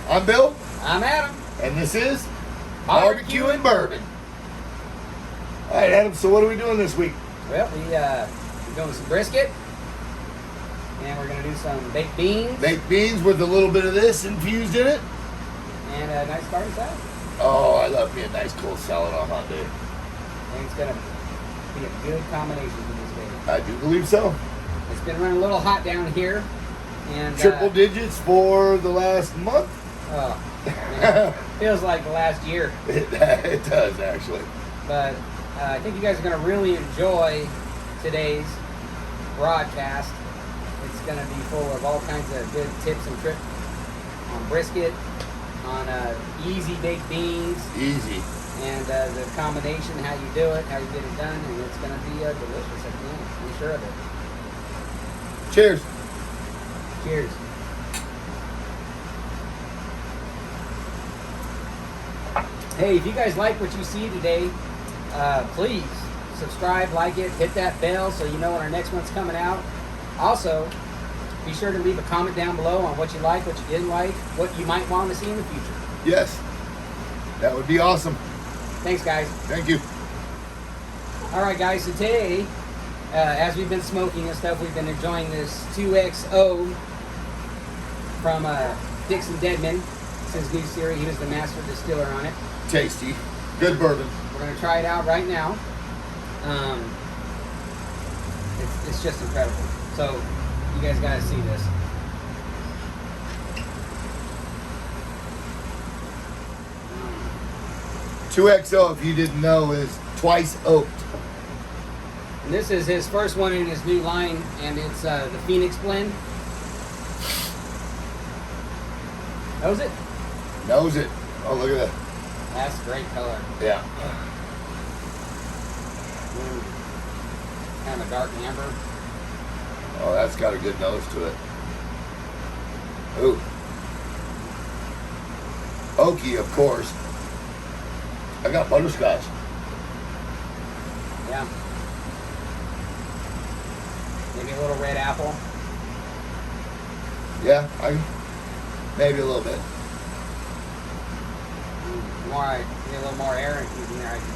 I'm Bill. I'm Adam. And this is Barbecue and Bourbon. All right, Adam, so what are we doing this week? Well, we're doing some brisket. And we're going to do some baked beans. Baked beans with a little bit of this infused in it. And a nice garden salad. Oh, I love me a nice cold salad on a hot day. I think it's going to be a good combination for this day. I do believe so. It's been running a little hot down here. And triple digits for the last month. Oh, man, feels like the last year. It does, actually. But I think you guys are going to really enjoy today's broadcast. It's going to be full of all kinds of good tips and tricks on brisket, on easy baked beans. Easy. And the combination, how you do it, how you get it done, and it's going to be delicious at the end. I'm sure of it. Cheers. Cheers. Hey, if you guys like what you see today, please subscribe, like it, hit that bell so you know when our next one's coming out. Also, be sure to leave a comment down below on what you like, what you didn't like, what you might want to see in the future. Yes. That would be awesome. Thanks, guys. Thank you. All right, guys, so today, as we've been smoking and stuff, we've been enjoying this 2XO from Dixon Deadman. It's his new series. He was the master distiller on it. Tasty. Good bourbon. We're going to try it out right now. It's just incredible. So, you guys got to see this. Mm. 2XO, if you didn't know, is twice oaked. And this is his first one in his new line, and it's the Phoenix blend. Knows it? Knows it. Oh, look at that. That's a great color. Yeah. Kind of a dark amber. Oh, that's got a good nose to it. Ooh. Oaky, of course. I got butterscotch. Yeah. Maybe a little red apple. Yeah, maybe a little bit. More, I get a little more air infused in there. I can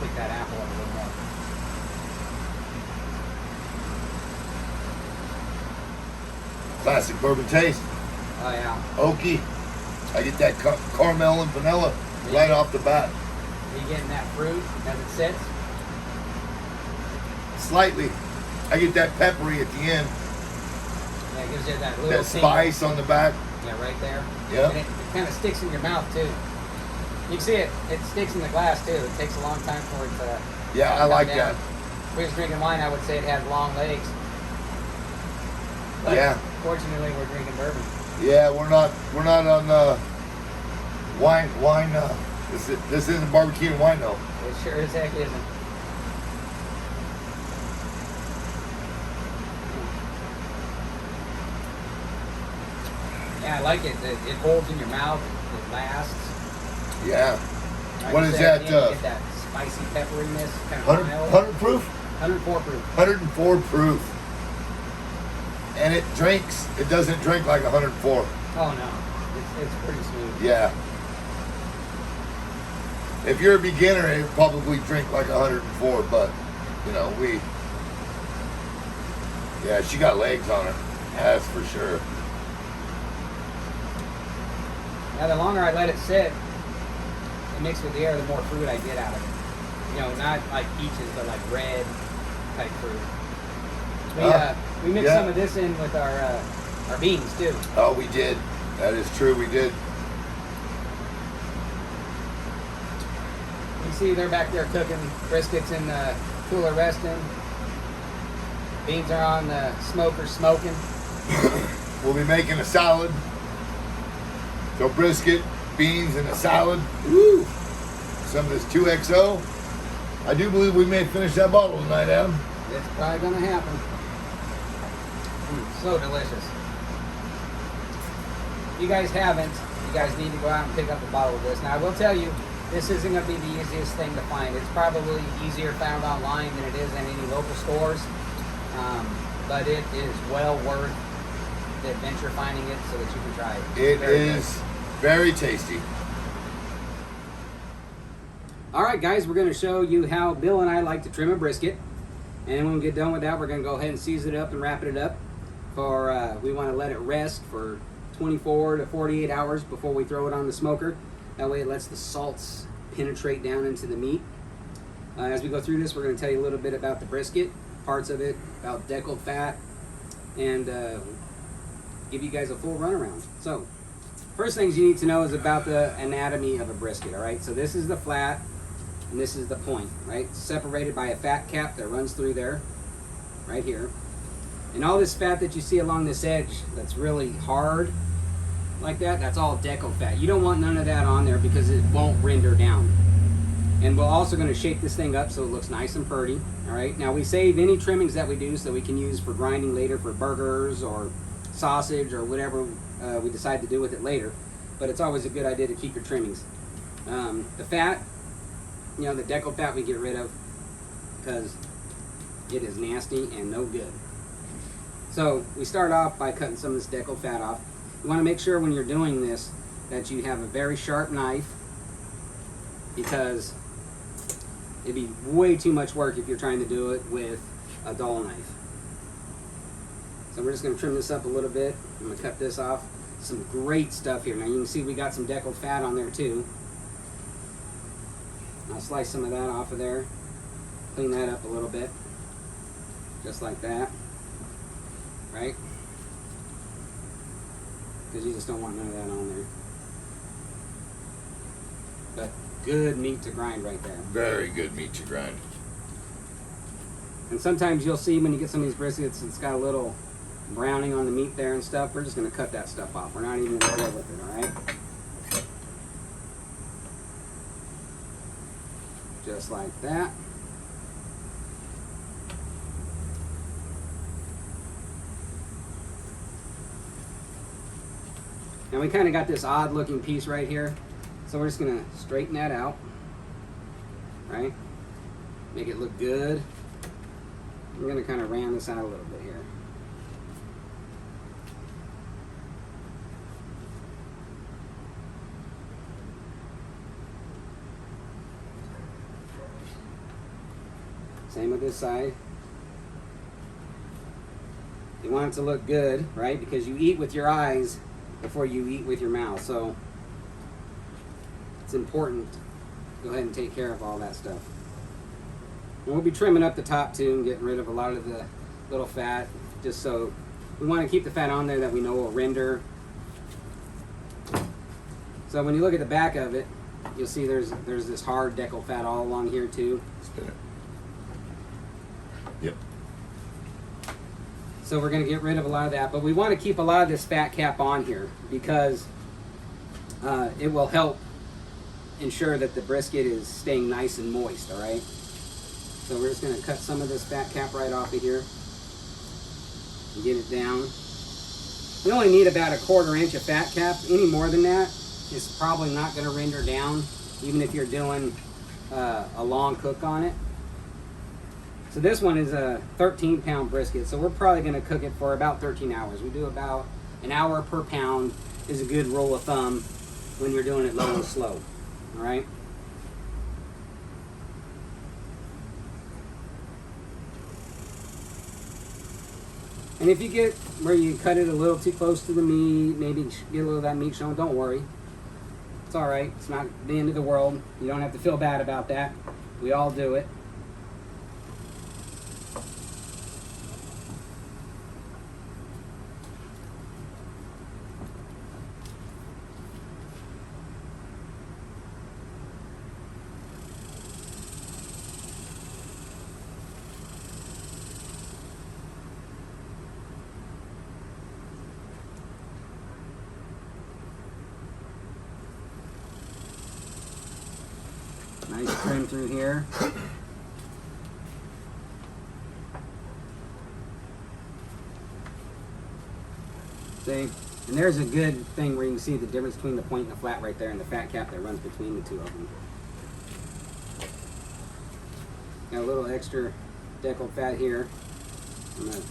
pick that apple up a little more. Classic bourbon taste. Oh yeah. Oaky. I get that caramel and vanilla right off the bat. Are you getting that fruit as it sits? Slightly. I get that peppery at the end. Yeah, it gives you that little That spice on the back. Yeah, right there. Yeah. And it kind of sticks in your mouth too. You can see it. It sticks in the glass too. It takes a long time for it to. Yeah, I like down. that. If we was drinking wine, I would say it has long legs. But yeah. Fortunately, we're drinking bourbon. Yeah, we're not on wine. This isn't barbecue and wine though. It sure as heck isn't. Yeah, I like it. It holds in your mouth. It lasts. Yeah. Like What I is said, that? You get that spicy pepperiness. Kind of 100 proof? 104 proof. 104 proof. And it drinks. It doesn't drink like 104. Oh no, it's pretty smooth. Yeah. If you're a beginner, it would probably drink like 104, but you know, yeah, she got legs on her. That's for sure. Now, the longer I let it sit, it mixed with the air, the more fruit I get out of it. You know, not like peaches, but like red type fruit. We mixed some of this in with our beans too. Oh, we did. That is true. We did. You see, they're back there cooking briskets in the cooler resting. Beans are on the smoker smoking. We'll be making a salad. So brisket, beans, and a salad. Woo! Some of this 2XO. I do believe we may finish that bottle tonight, Adam. It's probably going to happen. So delicious. If you guys haven't, you guys need to go out and pick up a bottle of this. Now, I will tell you, this isn't going to be the easiest thing to find. It's probably easier found online than it is in any local stores. But it is well worth the adventure finding it so that you can try it. It is Very tasty. All right, guys, we're going to show you how Bill and I like to trim a brisket. And when we get done with that, we're going to go ahead and season it up and wrap it up. We want to let it rest for 24 to 48 hours before we throw it on the smoker. That way it lets the salts penetrate down into the meat. As we go through this, we're going to tell you a little bit about the brisket, parts of it, about deckelled fat, and give you guys a full runaround. So, first things you need to know is about the anatomy of a brisket, all right? So this is the flat, and this is the point, right? It's separated by a fat cap that runs through there, right here. And all this fat that you see along this edge that's really hard, like that, that's all deckelled fat. You don't want none of that on there because it won't render down. And we're also going to shape this thing up so it looks nice and pretty, all right? Now we save any trimmings that we do so we can use for grinding later for burgers or sausage or whatever we decide to do with it later. But it's always a good idea to keep your trimmings. The fat, you know, the deckelled fat we get rid of because it is nasty and no good. So we start off by cutting some of this deckelled fat off. You want to make sure when you're doing this that you have a very sharp knife, because it'd be way too much work if you're trying to do it with a dull knife. So we're just going to trim this up a little bit. I'm going to cut this off. Some great stuff here. Now you can see we got some deckelled fat on there too. I'll slice some of that off of there. Clean that up a little bit. Just like that. Right? Because you just don't want none of that on there. But good meat to grind right there. Very good meat to grind. And sometimes you'll see when you get some of these briskets, it's got a little browning on the meat there and stuff. We're just going to cut that stuff off. We're not even going to deal with it, all right? Just like that. Now we kind of got this odd looking piece right here. So we're just going to straighten that out, right? Make it look good. I'm going to kind of round this out a little bit here. Same with this side. You want it to look good, right? Because you eat with your eyes before you eat with your mouth. So it's important to go ahead and take care of all that stuff. And we'll be trimming up the top too and getting rid of a lot of the little fat, just so we want to keep the fat on there that we know will render. So when you look at the back of it, you'll see there's this hard deckelled fat all along here too. Spin it. Yep. So we're going to get rid of a lot of that, but we want to keep a lot of this fat cap on here because it will help ensure that the brisket is staying nice and moist, all right? So we're just going to cut some of this fat cap right off of here and get it down. You only need about 1/4 inch of fat cap. Any more than that, it's probably not going to render down, even if you're doing a long cook on it. So this one is a 13-pound brisket, so we're probably going to cook it for about 13 hours. We do about an hour per pound is a good rule of thumb when you're doing it low and slow, all right? And if you get where you cut it a little too close to the meat, maybe get a little of that meat shown, don't worry. It's all right. It's not the end of the world. You don't have to feel bad about that. We all do it. Nice trim through here. See? And there's a good thing where you can see the difference between the point and the flat right there and the fat cap that runs between the two of them. Got a little extra deckelled fat here. I'm going to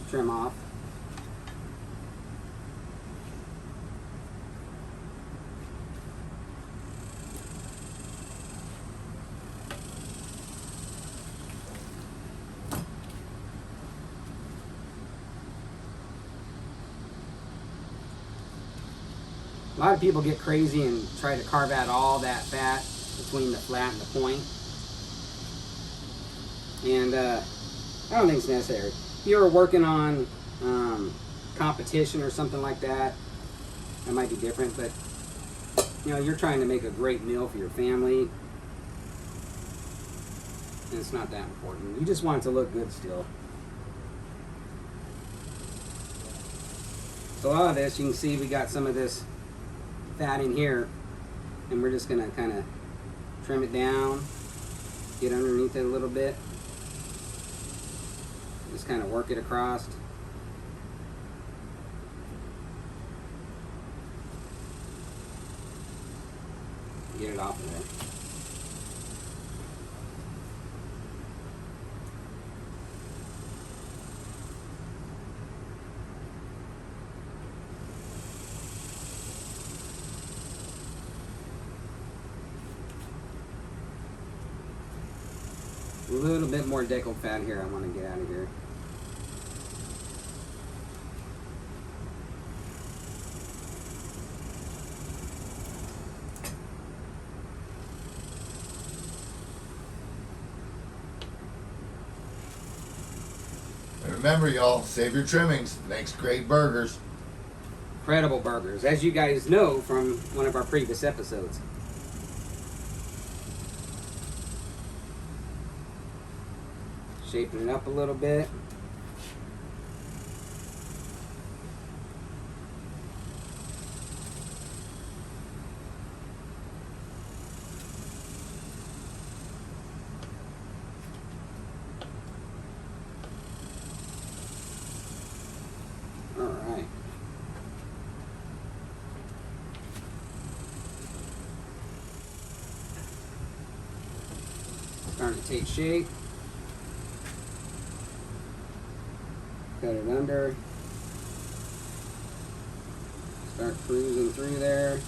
trim off. lot of people get crazy and try to carve out all that fat between the flat and the point. And I don't think it's necessary. If you were working on competition or something like that, that might be different, but you know, you're trying to make a great meal for your family, and it's not that important. You just want it to look good still. So a lot of this, you can see we got some of this fat in here, and we're just gonna kind of trim it down, get underneath it a little bit, just kind of work it across. Get it off of there. A little bit more deckelled fat here I want to get out of here. And remember, y'all, save your trimmings. Makes great burgers. Incredible burgers, as you guys know from one of our previous episodes. Shaping it up a little bit. All right. Starting to take shape. Cut it under. Start cruising through there.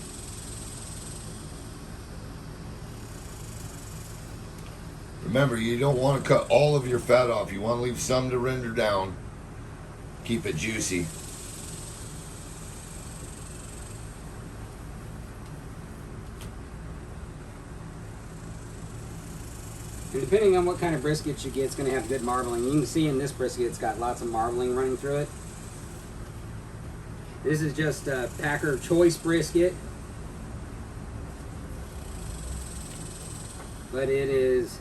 Remember, you don't want to cut all of your fat off. You want to leave some to render down. Keep it juicy. And depending on what kind of brisket you get, it's going to have good marbling. You can see in this brisket, it's got lots of marbling running through it. This is just a Packer Choice brisket. But it is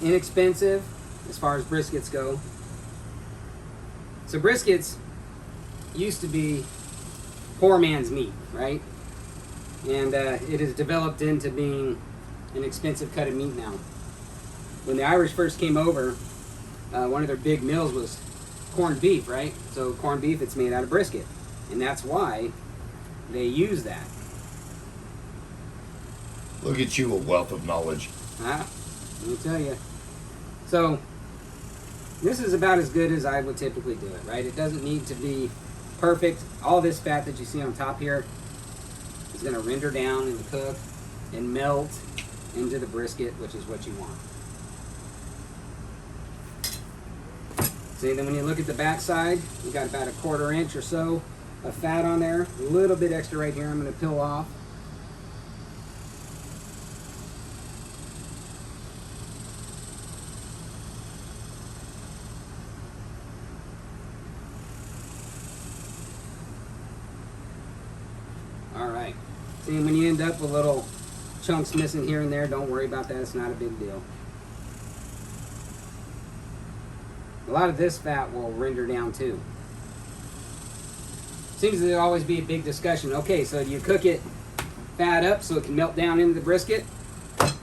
inexpensive as far as briskets go. So briskets used to be poor man's meat, right? And it has developed into being an expensive cut of meat now. When the Irish first came over, one of their big meals was corned beef, right? So corned beef, it's made out of brisket. And that's why they use that. Look at you, a wealth of knowledge. Let me tell you. So this is about as good as I would typically do it, right? It doesn't need to be perfect. All this fat that you see on top here is going to render down and cook and melt into the brisket, which is what you want. See, then when you look at the back side, we got about 1/4 inch or so of fat on there. A little bit extra right here I'm going to peel off. All right. See, when you end up with little chunks missing here and there, don't worry about that. It's not a big deal. A lot of this fat will render down too. Seems to always be a big discussion. Okay, so do you cook it fat up so it can melt down into the brisket?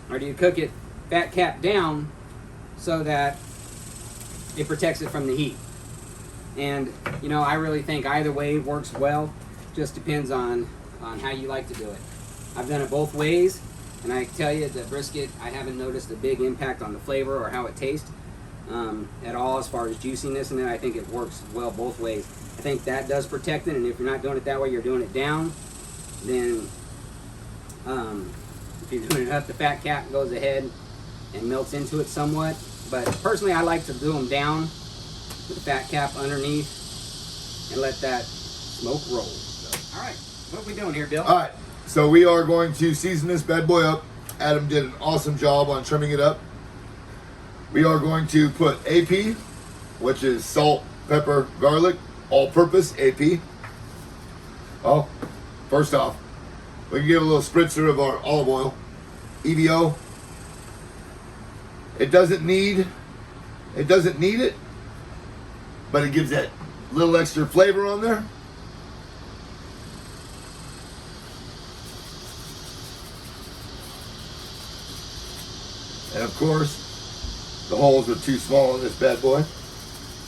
Or do you cook it fat cap down so that it protects it from the heat? And, you know, I really think either way works well. Just depends on how you like to do it. I've done it both ways, and I can tell you the brisket, I haven't noticed a big impact on the flavor or how it tastes at all as far as juiciness, and then I think it works well both ways. I think that does protect it, and if you're not doing it that way, you're doing it down, then if you're doing it up, the fat cap goes ahead and melts into it somewhat. But personally, I like to do them down with the fat cap underneath and let that smoke roll. All right, what are we doing here, Bill? All right, so we are going to season this bad boy up. Adam did an awesome job on trimming it up. We are going to put AP, which is salt, pepper, garlic, all-purpose AP. Oh, first off, we can give a little spritzer of our olive oil, EVO. It doesn't need it, but it gives that little extra flavor on there. And of course, the holes are too small in this bad boy.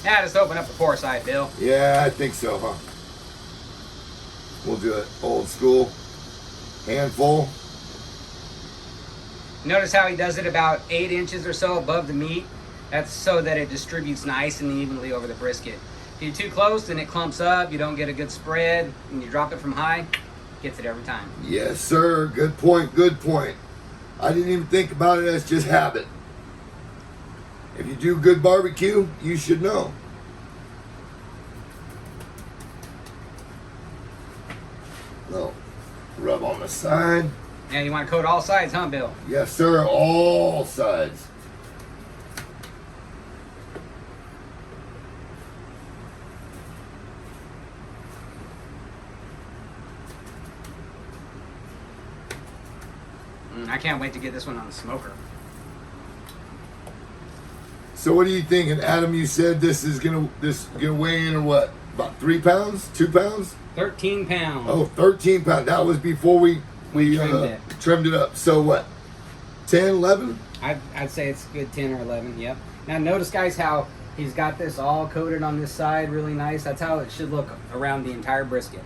Yeah, just open up the pour side, Bill. Yeah, I think so, huh? We'll do it old school, handful. Notice how he does it about 8 inches or so above the meat. That's so that it distributes nice and evenly over the brisket. If you're too close, then it clumps up. You don't get a good spread. When you drop it from high, gets it every time. Yes, sir. Good point. Good point. I didn't even think about it as just habit. If you do good barbecue, you should know. Little rub on the side. Yeah, you want to coat all sides, huh, Bill? Yes, sir. All sides. I can't wait to get this one on the smoker. So what are you thinking, Adam? You said this is gonna weigh in or what? About 3 pounds? 2 pounds? 13 pounds. Oh, 13 pounds. That was before we trimmed it up. So what? 10, 11? I'd say it's a good 10 or 11. Yep. Now notice, guys, how he's got this all coated on this side, really nice. That's how it should look around the entire brisket.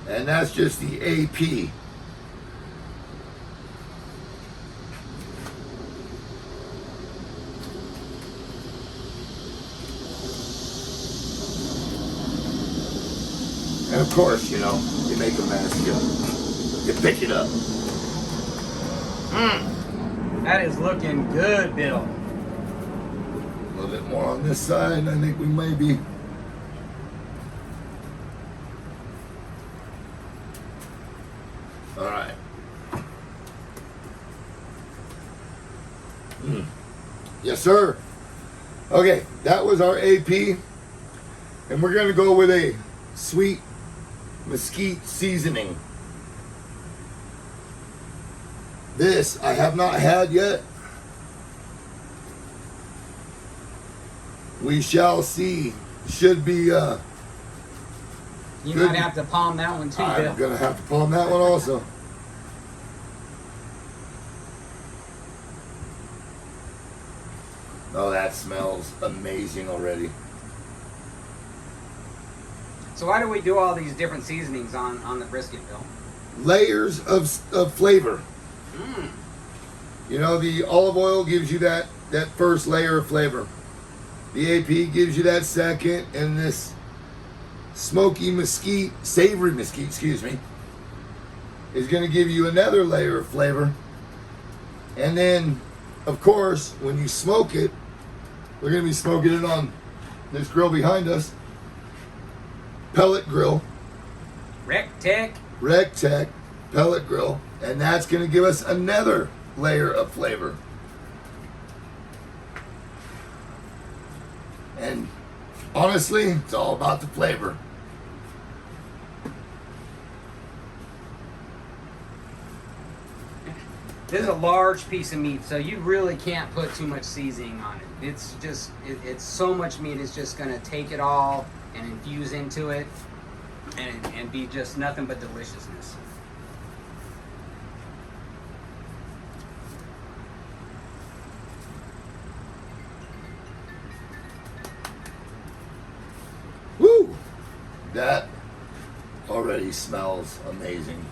And that's just the AP. And of course, you make a mess, you pick it up. That is looking good, Bill. A little bit more on this side. I think we may be. All right. Yes, sir. Okay, that was our AP. And we're going to go with a sweet mesquite seasoning. This I have not had yet. We shall see. Should be You good. might have to palm that one too, I'm Bill. gonna have to palm that one also. Oh, that smells amazing already. So why do we do all these different seasonings on the brisket, Bill? Layers of flavor. Mm. The olive oil gives you that first layer of flavor. The AP gives you that second, and this savory mesquite, is going to give you another layer of flavor. And then, of course, when you smoke it, we're going to be smoking it on this grill behind us. Pellet Grill. Rectech. Pellet Grill. And that's going to give us another layer of flavor. And honestly, it's all about the flavor. This is a large piece of meat, so you really can't put too much seasoning on it. It's just, it's so much meat, it's just going to take it all and infuse into it and be just nothing but deliciousness. Woo! That already smells amazing.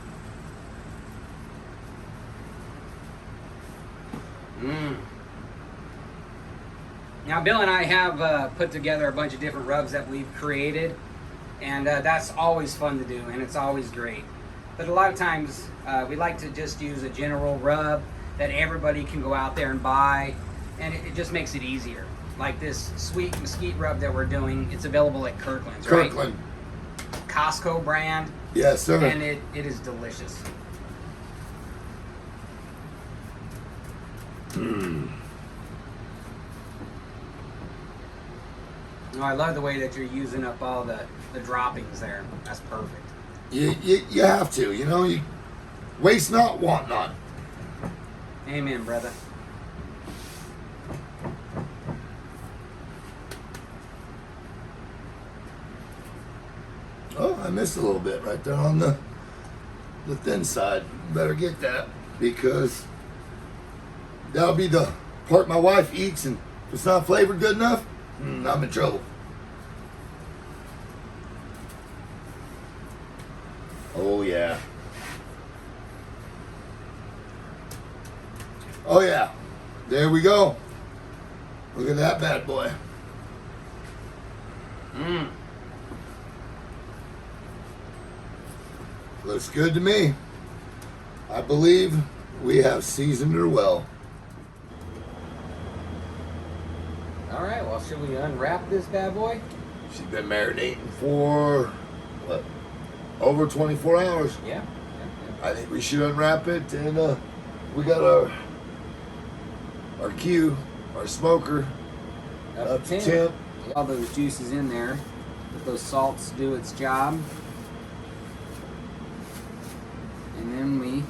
Now, Bill and I have put together a bunch of different rubs that we've created, and that's always fun to do, and it's always great. But a lot of times, we like to just use a general rub that everybody can go out there and buy, and it just makes it easier. like this sweet mesquite rub that we're doing, it's available at Kirkland's, right? Kirkland. Costco brand. Yes, sir. And it is delicious. Oh, I love the way that you're using up all the droppings there. That's perfect. You have to, you know, you waste not, want not. Amen, brother. Oh, I missed a little bit right there on the thin side. Better get that, because that'll be the part my wife eats, and if it's not flavored good enough, I'm in trouble. Oh yeah. Oh yeah. There we go. Look at that bad boy. Looks good to me. I believe we have seasoned her well. All right, well, should we unwrap this bad boy? She's been marinating for, what, over 24 hours. Yeah. I think we should unwrap it, and we got our Q, our smoker, up to temp. All those juices in there. Let those salts do its job. And then we...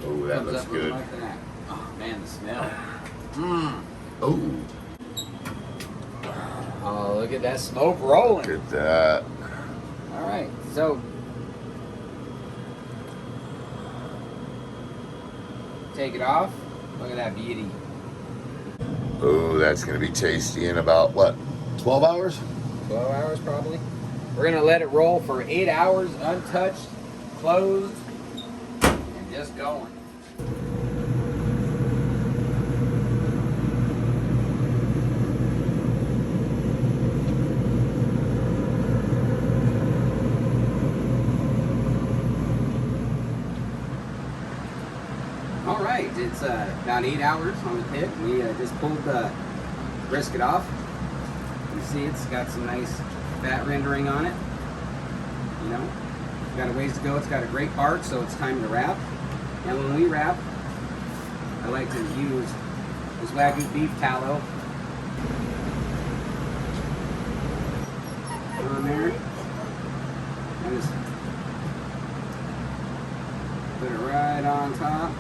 Oh, that comes looks up with good. like that. Oh, man, the smell. Oh. Oh, look at that smoke rolling. Look at that. All right, so take it off. Look at that beauty. Oh, that's going to be tasty in about, what, 12 hours? 12 hours probably. We're gonna let it roll for 8 hours, untouched, closed, and just going. All right, it's about 8 hours on the pit. We just pulled the brisket off. You see it's got some nice fat rendering on it. You know, it's got a ways to go. It's got a great bark, so it's time to wrap. And when we wrap, I like to use this wagyu beef tallow on there. And just put it right on top.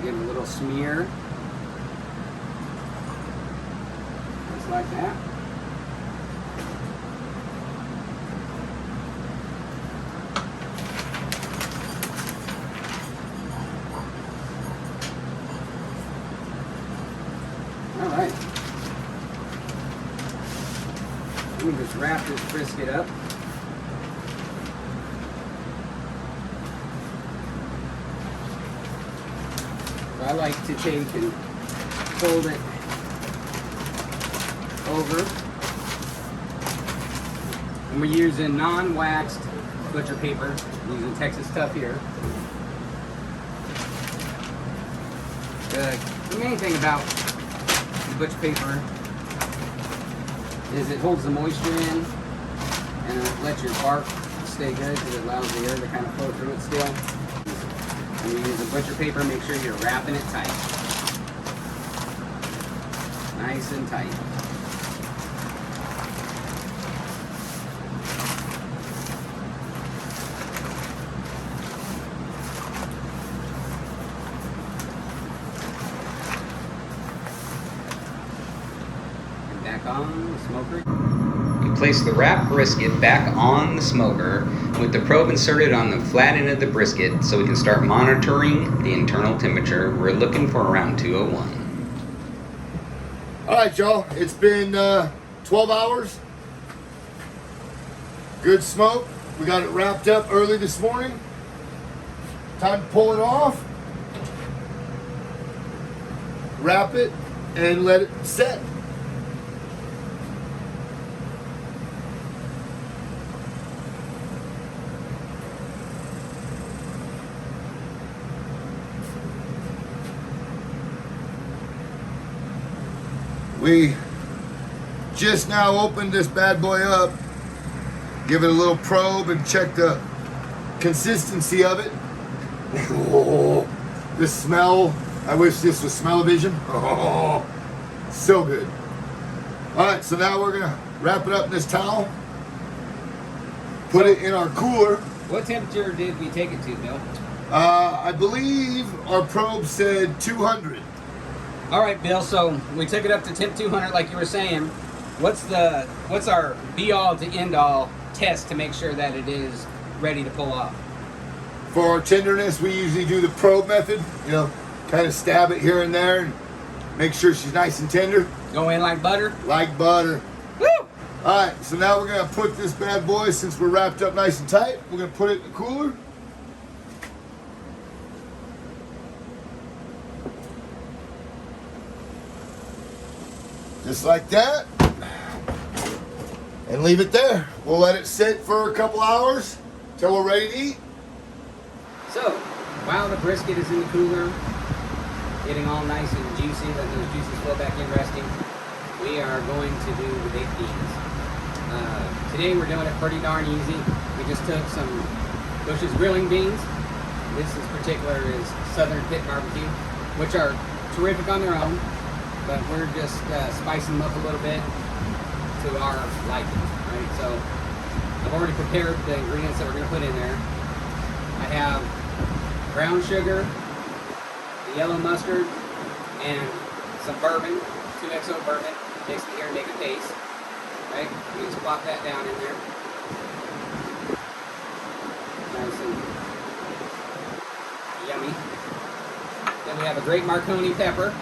Give it a little smear, just like that. All right, we just wrap this brisket up. I like to take and fold it over. And we're using non-waxed butcher paper. I'm using Texas Tough here. The main thing about the butcher paper is it holds the moisture in and it lets your bark stay good because it allows the air to kind of flow through it still. When you use a butcher paper, make sure you're wrapping it tight. Nice and tight. And back on the smoker. You place the wrapped brisket back on the smoker with the probe inserted on the flat end of the brisket so we can start monitoring the internal temperature. We're looking for around 201. All right, y'all. It's been 12 hours. Good smoke. We got it wrapped up early this morning. Time to pull it off. Wrap it and let it set. We just now opened this bad boy up, give it a little probe and check the consistency of it. Oh, the smell, I wish this was smell-o-vision. Oh, so good. All right, so now we're gonna wrap it up in this towel, put it in our cooler. What temperature did we take it to, Bill? I believe our probe said 200. All right, Bill. So we took it up to temp 200, like you were saying. What's our be-all to end-all test to make sure that it is ready to pull off? For our tenderness, we usually do the probe method. You know, kind of stab it here and there and make sure she's nice and tender. Go in like butter? Like butter. Woo! All right, so now we're gonna put this bad boy, since we're wrapped up nice and tight, we're gonna put it in the cooler. Just like that. And leave it there. We'll let it sit for a couple hours till we're ready to eat. So, while the brisket is in the cooler, getting all nice and juicy, letting those juices flow back in, resting, we are going to do the baked beans. Today we're doing it pretty darn easy. We just took some Bush's grilling beans. This in particular is Southern Pit Barbecue, which are terrific on their own, but we're just spicing them up a little bit to our liking, right? So I've already prepared the ingredients that we're going to put in there. I have brown sugar, the yellow mustard, and some bourbon, 2XO bourbon. Mix it here and make a paste. Right? You just plop that down in there. Nice and yummy. Then we have a great Marconi pepper.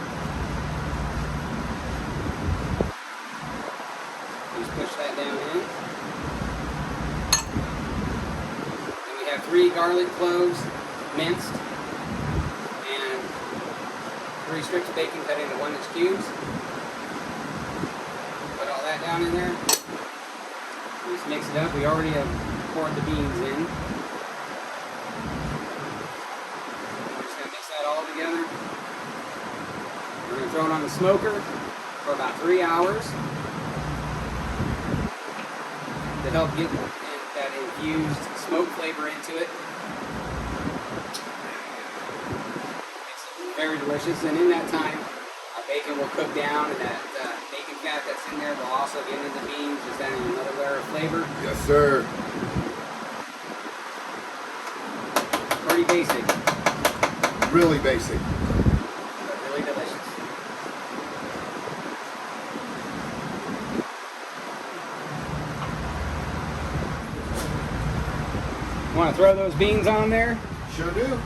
Just push that down in. Then we have 3 garlic cloves minced and 3 strips of bacon cut into 1-inch cubes. Put all that down in there. Just mix it up. We already have poured the beans in. We're just going to mix that all together. We're going to throw it on the smoker for about 3 hours to help get that infused smoke flavor into it. It's very delicious, and in that time, our bacon will cook down, and that bacon fat that's in there will also get into the beans, just adding another layer of flavor. Yes, sir. Pretty basic, Really basic. but really delicious. Want to throw those beans on there? Sure do.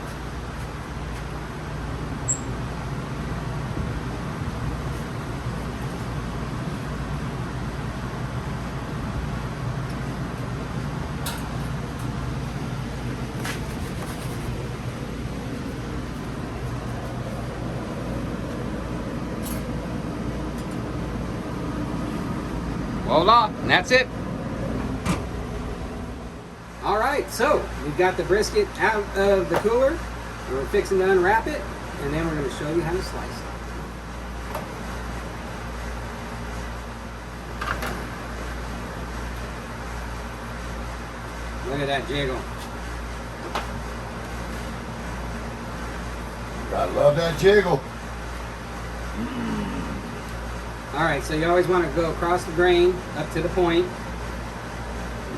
Voila, and that's it. All right, so we've got the brisket out of the cooler. We're fixing to unwrap it, and then we're going to show you how to slice it. Look at that jiggle. I love that jiggle. All right, so you always want to go across the grain up to the point.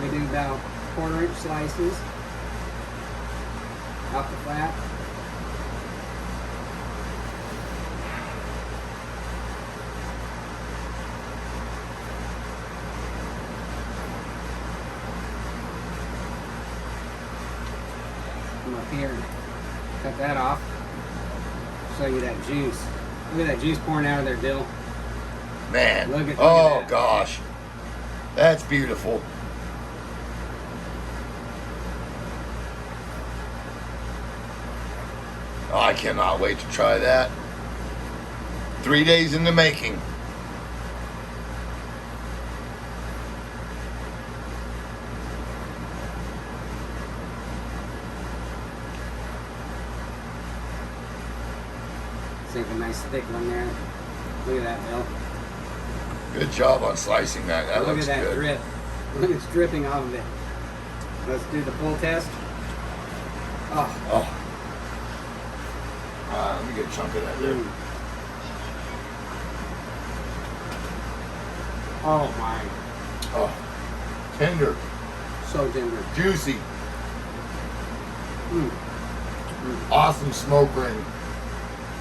We do about 1/4-inch slices off the flat. Come up here and cut that off. Show you that juice. Look at that juice pouring out of there, Dill. Man. Look at Oh, that. gosh. That's beautiful. Oh, I cannot wait to try that. 3 days in the making. Sink a nice thick one there. Look at that, Bill. Good job on slicing that. That Look looks at that good. drip. Look, it's dripping off of it. Let's do the full test. Oh. Oh. Let me get a chunk of that there. Oh my. Oh. Tender. So tender. Juicy. Awesome smoke ring.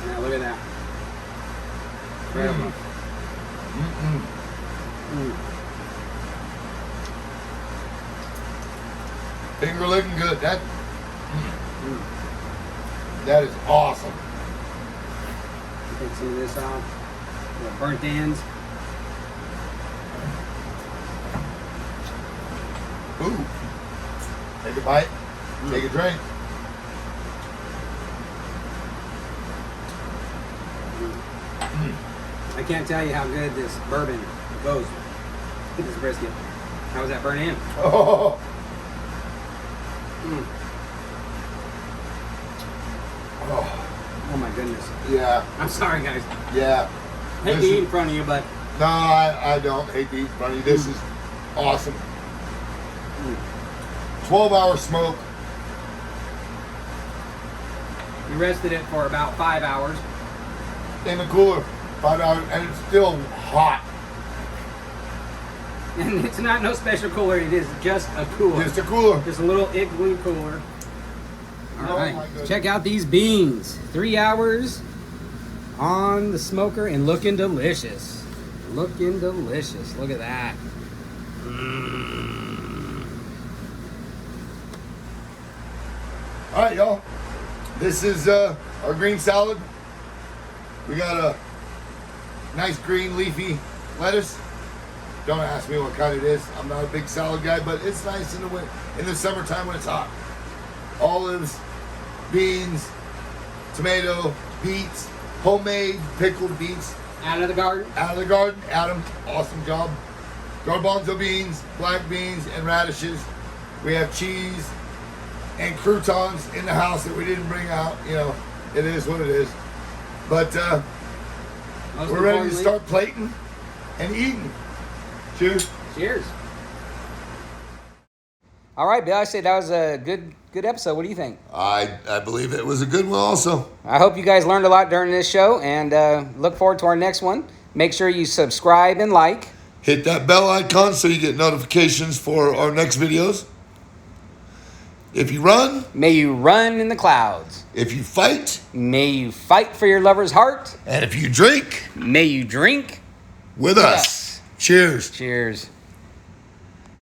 Now look at that. Incredible. Finger looking good. That that is awesome. You can see this off. The burnt ends. Ooh. Take a bite. Take a drink. I can't tell you how good this bourbon goes with this brisket. How was that burnt end? Oh. Oh my goodness. Yeah. I'm sorry, guys. Yeah. Hate to eat in front of you, but No, I don't hate to eat in front of you. This is awesome. 12-hour smoke. we rested it for about 5 hours. In the cooler. 5 hours, and it's still hot. And it's not no special cooler, it is just a cooler. Just a cooler. Just a little igloo cooler. All Oh right, my goodness. check out these beans. 3 hours on the smoker and looking delicious. Looking delicious. Look at that. All right, y'all. This is our green salad. We got a nice green leafy lettuce. Don't ask me what kind it is. I'm not a big salad guy, but it's nice in the summertime when it's hot. Olives, beans, tomato, beets, homemade pickled beets Out of the garden. out of the garden. Adam, awesome job. Garbanzo beans, black beans, and radishes. We have cheese and croutons in the house that we didn't bring out. You know, it is what it is. But Most we're ready to importantly- start plating and eating. Cheers. Cheers. All right, Bill. I say that was a good episode. What do you think? I believe it was a good one also. I hope you guys learned a lot during this show, and look forward to our next one. Make sure you subscribe and like. Hit that bell icon so you get notifications for our next videos. If you run, May you run in the clouds. if you fight, May you fight for your lover's heart. and if you drink May you drink with us. Cheers. Cheers.